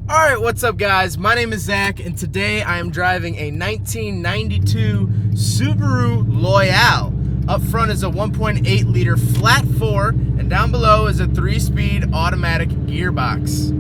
Alright, what's up guys? My name is Zach and today I am driving a 1992 Subaru Loyale. Up front is a 1.8 liter flat 4 and down below is a 3-speed automatic gearbox.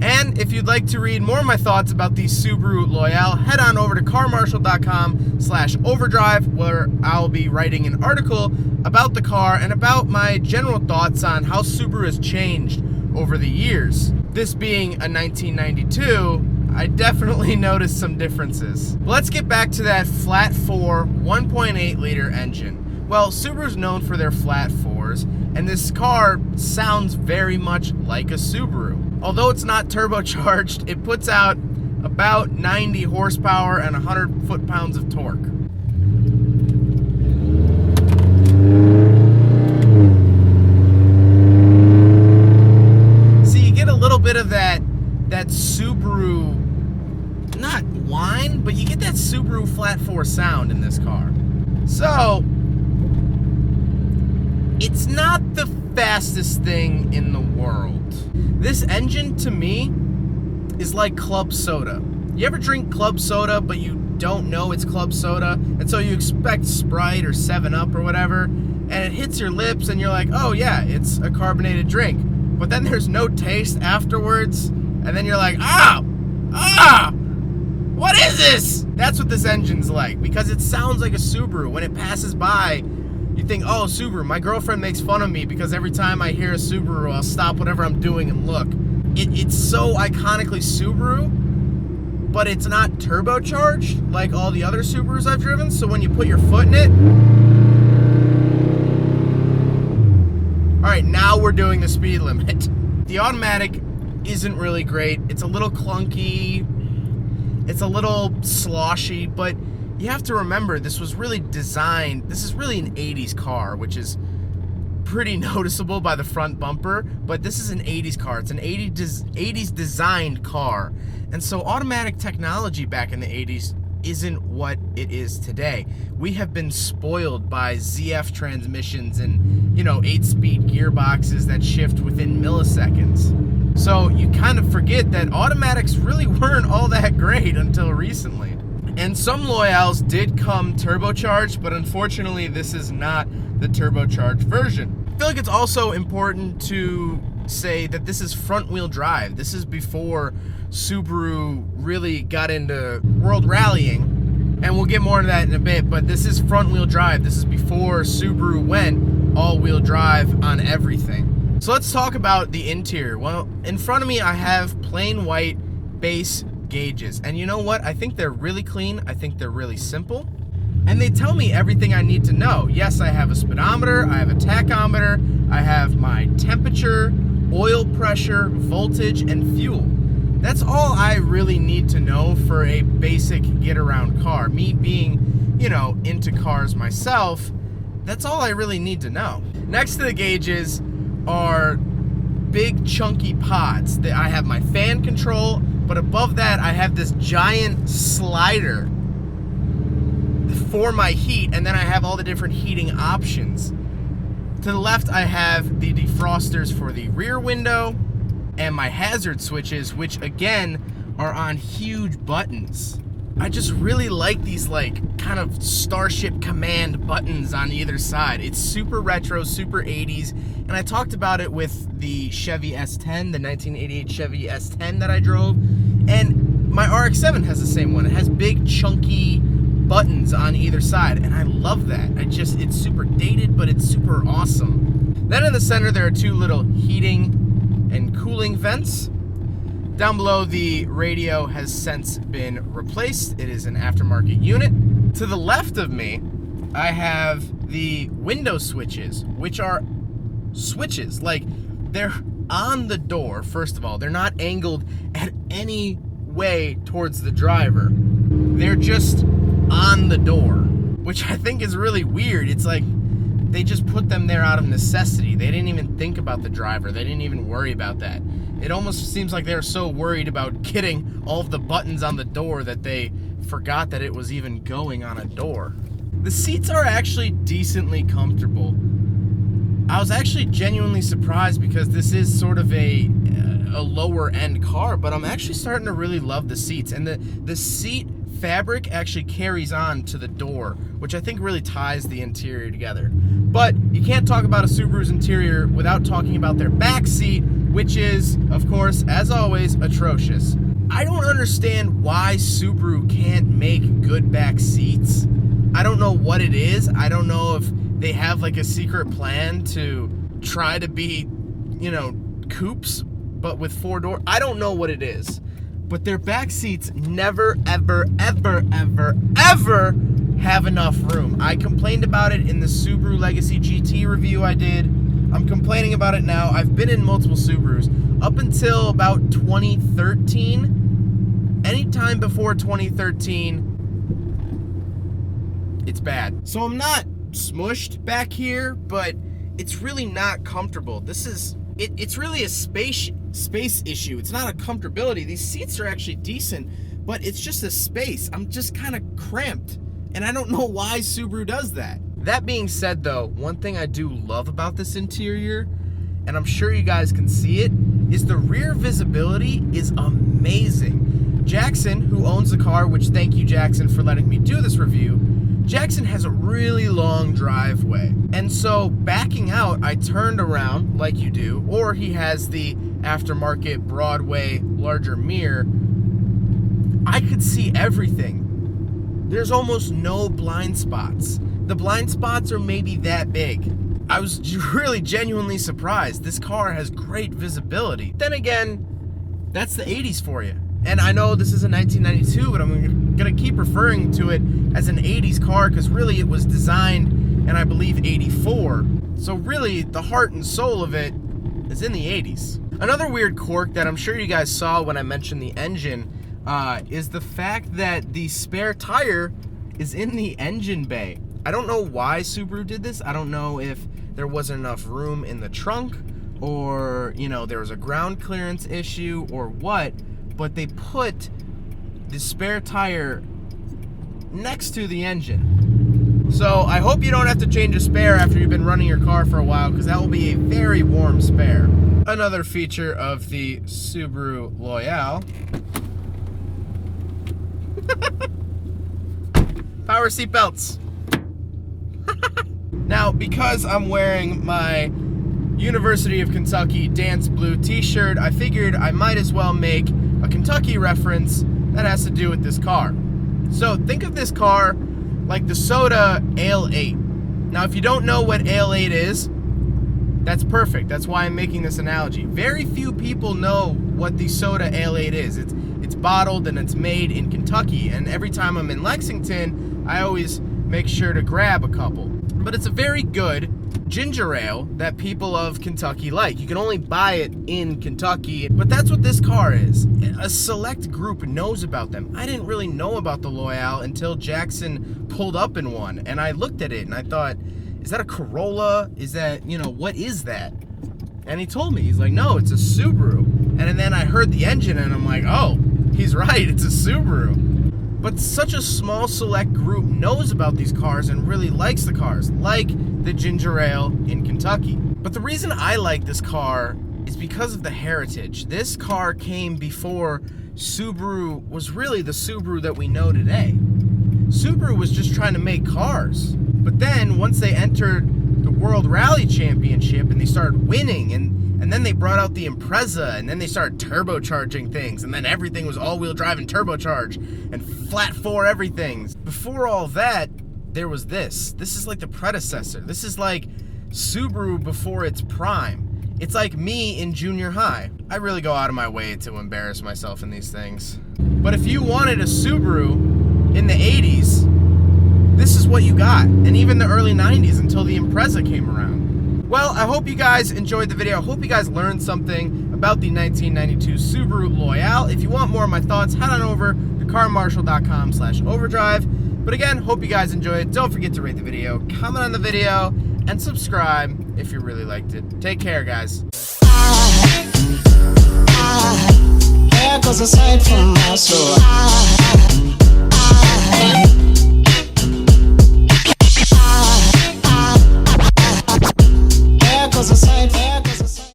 And if you'd like to read more of my thoughts about the Subaru Loyale, head on over to carmarshal.com/overdrive where I'll be writing an article about the car and about my general thoughts on how Subaru has changed over the years. This being a 1992, I definitely noticed some differences. Let's get back to that flat 4 1.8 liter engine. Well, Subaru's known for their flat 4s, and this car sounds very much like a Subaru. Although it's not turbocharged, it puts out about 90 horsepower and 100 foot-pounds of torque. Bit of that Subaru, not whine, but you get that Subaru flat 4 sound in this car. So it's not the fastest thing in the world. This engine to me is like club soda. You ever drink club soda but you don't know it's club soda, and so you expect Sprite or 7-Up or whatever, and it hits your lips and you're like, oh yeah, it's a carbonated drink. But then there's no taste afterwards, and then you're like, what is this? That's what this engine's like, because it sounds like a Subaru. When it passes by, you think, oh, Subaru. My girlfriend makes fun of me because every time I hear a Subaru, I'll stop whatever I'm doing and look. It's so iconically Subaru, but it's not turbocharged like all the other Subarus I've driven, so when you put your foot in it, alright, now we're doing the speed limit. The automatic isn't really great. It's a little clunky. It's a little sloshy, but you have to remember this was really designed. This is really an 80s car, which is pretty noticeable by the front bumper, but this is an 80s car. It's an 80s designed car. And so automatic technology back in the 80s isn't what it is today. We have been spoiled by ZF transmissions and, 8-speed gearboxes that shift within milliseconds. So you kind of forget that automatics really weren't all that great until recently. And some Loyales did come turbocharged, but unfortunately this is not the turbocharged version. I feel like it's also important to say that this is front-wheel drive. This is before Subaru really got into world rallying, and we'll get more into that in a bit, but this is front-wheel drive. This is before Subaru went all-wheel drive on everything. So let's talk about the interior. Well, in front of me I have plain white base gauges, and you know what? I think they're really clean. I think they're really simple, and they tell me everything I need to know. Yes, I have a speedometer, I have a tachometer, I have my temperature, oil pressure, voltage, and fuel. That's all I really need to know for a basic get-around car. Me being, into cars myself, that's all I really need to know. Next to the gauges are big chunky pods. I have my fan control, but above that I have this giant slider for my heat, and then I have all the different heating options. To the left I have the defrosters for the rear window and my hazard switches, which again are on huge buttons. I just really like these kind of Starship Command buttons on either side. It's super retro, super 80s, and I talked about it with the Chevy S10, the 1988 Chevy S10 that I drove, and my RX-7 has the same one. It has big chunky buttons on either side, and I love that. It's super dated, but it's super awesome. Then in the center there are two little heating and cooling vents. Down below, the radio has since been replaced. It is an aftermarket unit. To the left of me, I have the window switches, which are switches. They're on the door, first of all. They're not angled at any way towards the driver. They're just on the door, which I think is really weird. It's like they just put them there out of necessity. They didn't even think about the driver. They didn't even worry about that. It almost seems like they're so worried about getting all of the buttons on the door that they forgot that it was even going on a door. The seats are actually decently comfortable. I was actually genuinely surprised because this is sort of a a lower end car, but I'm actually starting to really love the seats, and the seat fabric actually carries on to the door, which I think really ties the interior together. But you can't talk about a Subaru's interior without talking about their back seat, which is, of course, as always, atrocious. I don't understand why Subaru can't make good back seats. I don't know what it is. I don't know if they have like a secret plan to try to be, coupes, but with 4-door. I don't know what it is. But their back seats never, ever, ever, ever, ever have enough room. I complained about it in the Subaru Legacy GT review I did. I'm complaining about it now. I've been in multiple Subarus. Up until about 2013, anytime before 2013, it's bad. So I'm not smushed back here, but it's really not comfortable. It's really a space issue. It's not a comfortability. These seats are actually decent, but it's just a space. I'm just kind of cramped, and I don't know why Subaru does that. That being said, though, one thing I do love about this interior, and I'm sure you guys can see it, is the rear visibility is amazing. Jackson, who owns the car, which thank you, Jackson, for letting me do this review, Jackson has a really long driveway. And so backing out, I turned around like you do, or he has the aftermarket Broadway larger mirror. I could see everything. There's almost no blind spots. The blind spots are maybe that big. I was really genuinely surprised. This car has great visibility. Then again, that's the 80s for you. And I know this is a 1992, but I'm going to keep referring to it as an 80s car because really it was designed in, I believe, 84. So really, the heart and soul of it is in the 80s. Another weird quirk that I'm sure you guys saw when I mentioned the engine is the fact that the spare tire is in the engine bay. I don't know why Subaru did this. I don't know if there wasn't enough room in the trunk or, there was a ground clearance issue or what. But they put the spare tire next to the engine. So I hope you don't have to change a spare after you've been running your car for a while, because that will be a very warm spare. Another feature of the Subaru Loyale. Power seat belts. Now, because I'm wearing my University of Kentucky Dance Blue t-shirt, I figured I might as well make a Kentucky reference that has to do with this car. So think of this car like the soda Ale 8. Now, if you don't know what Ale 8 is, that's perfect. That's why I'm making this analogy. Very few people know what the soda Ale 8 is. It's bottled and it's made in Kentucky, and every time I'm in Lexington, I always make sure to grab a couple. But it's a very good ginger ale that people of Kentucky like. You can only buy it in Kentucky, but that's what this car is. A select group knows about them. I didn't really know about the Loyale until Jackson pulled up in one, and I looked at it and I thought, is that a Corolla? Is that, what is that? And he told me, he's like, no, it's a Subaru. And then I heard the engine and I'm like, oh, he's right, it's a Subaru. But such a small select group knows about these cars and really likes the cars, like the ginger ale in Kentucky. But the reason I like this car is because of the heritage. This car came before Subaru was really the Subaru that we know today. Subaru was just trying to make cars. But then once they entered the World Rally Championship and they started winning, and then they brought out the Impreza, and then they started turbocharging things, and then everything was all-wheel drive and turbocharge and flat four everything. Before all that, there was this. This is like the predecessor. This is like Subaru before its prime. It's like me in junior high. I really go out of my way to embarrass myself in these things. But if you wanted a Subaru in the 80s, this is what you got. And even the early 90s until the Impreza came around. Well, I hope you guys enjoyed the video. I hope you guys learned something about the 1992 Subaru Loyale. If you want more of my thoughts, head on over to carmarshall.com/overdrive. But again, hope you guys enjoyed it. Don't forget to rate the video, comment on the video, and subscribe if you really liked it. Take care, guys. There goes a sight from my soul.